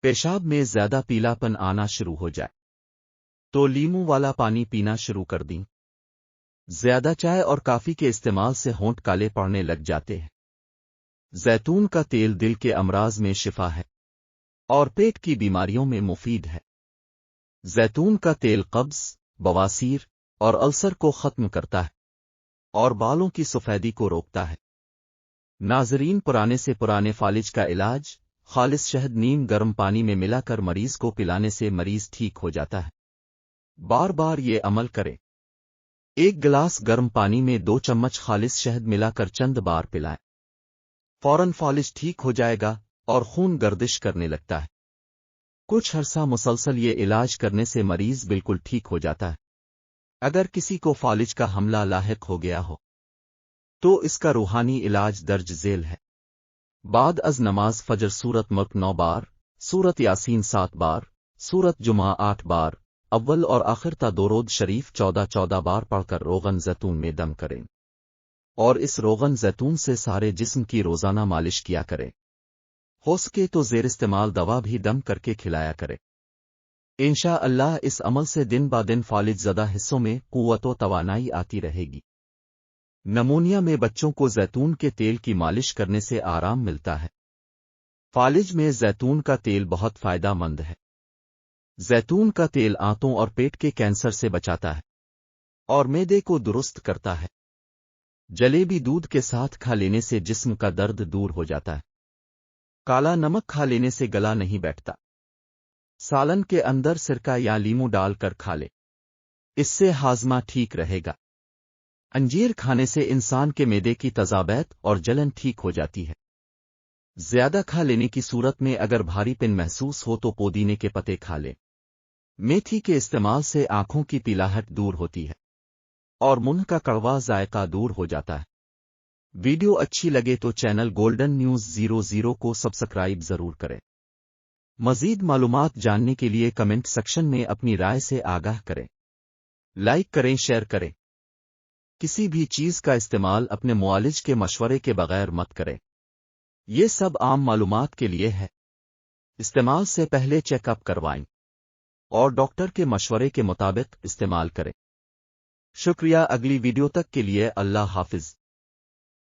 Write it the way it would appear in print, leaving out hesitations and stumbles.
پیشاب میں زیادہ پیلاپن آنا شروع ہو جائے تو لیمو والا پانی پینا شروع کر دیں۔ زیادہ چائے اور کافی کے استعمال سے ہونٹ کالے پڑنے لگ جاتے ہیں۔ زیتون کا تیل دل کے امراض میں شفا ہے اور پیٹ کی بیماریوں میں مفید ہے۔ زیتون کا تیل قبض، بواسیر اور السر کو ختم کرتا ہے اور بالوں کی سفیدی کو روکتا ہے۔ ناظرین، پرانے سے پرانے فالج کا علاج خالص شہد نیم گرم پانی میں ملا کر مریض کو پلانے سے مریض ٹھیک ہو جاتا ہے۔ بار بار یہ عمل کریں۔ 1 گلاس گرم پانی میں 2 چمچ خالص شہد ملا کر چند بار پلائیں۔ فوراً فالج ٹھیک ہو جائے گا اور خون گردش کرنے لگتا ہے۔ کچھ عرصہ مسلسل یہ علاج کرنے سے مریض بالکل ٹھیک ہو جاتا ہے۔ اگر کسی کو فالج کا حملہ لاحق ہو گیا ہو تو اس کا روحانی علاج درج ذیل ہے۔ بعد از نماز فجر سورت ملک 9 بار، سورت یاسین 7 بار، سورت جمعہ 8 بار، اول اور آخر تا درود شریف 14 بار پڑھ کر روغن زیتون میں دم کریں اور اس روغن زیتون سے سارے جسم کی روزانہ مالش کیا کریں۔ ہو سکے تو زیر استعمال دوا بھی دم کر کے کھلایا کرے۔ انشاءاللہ اس عمل سے دن با دن فالج زدہ حصوں میں قوت و توانائی آتی رہے گی۔ نمونیا میں بچوں کو زیتون کے تیل کی مالش کرنے سے آرام ملتا ہے۔ فالج میں زیتون کا تیل بہت فائدہ مند ہے۔ زیتون کا تیل آنتوں اور پیٹ کے کینسر سے بچاتا ہے اور معدے کو درست کرتا ہے۔ جلیبی دودھ کے ساتھ کھا لینے سے جسم کا درد دور ہو جاتا ہے۔ کالا نمک کھا لینے سے گلا نہیں بیٹھتا۔ سالن کے اندر سرکہ یا لیمو ڈال کر کھا لے، اس سے ہاضمہ ٹھیک رہے گا۔ انجیر کھانے سے انسان کے معدے کی تذابیت اور جلن ٹھیک ہو جاتی ہے۔ زیادہ کھا لینے کی صورت میں اگر بھاری پن محسوس ہو تو پودینے کے پتے کھا لیں۔ میتھی کے استعمال سے آنکھوں کی پیلاہٹ دور ہوتی ہے اور منہ کا کڑوا ذائقہ دور ہو جاتا ہے۔ ویڈیو اچھی لگے تو چینل گولڈن نیوز 00 کو سبسکرائب ضرور کریں۔ مزید معلومات جاننے کے لیے کمنٹ سیکشن میں اپنی رائے سے آگاہ کریں۔ لائک کریں، شیئر کریں۔ کسی بھی چیز کا استعمال اپنے معالج کے مشورے کے بغیر مت کریں۔ یہ سب عام معلومات کے لیے ہے۔ استعمال سے پہلے چیک اپ کروائیں اور ڈاکٹر کے مشورے کے مطابق استعمال کریں۔ شکریہ۔ اگلی ویڈیو تک کے لیے اللہ حافظ۔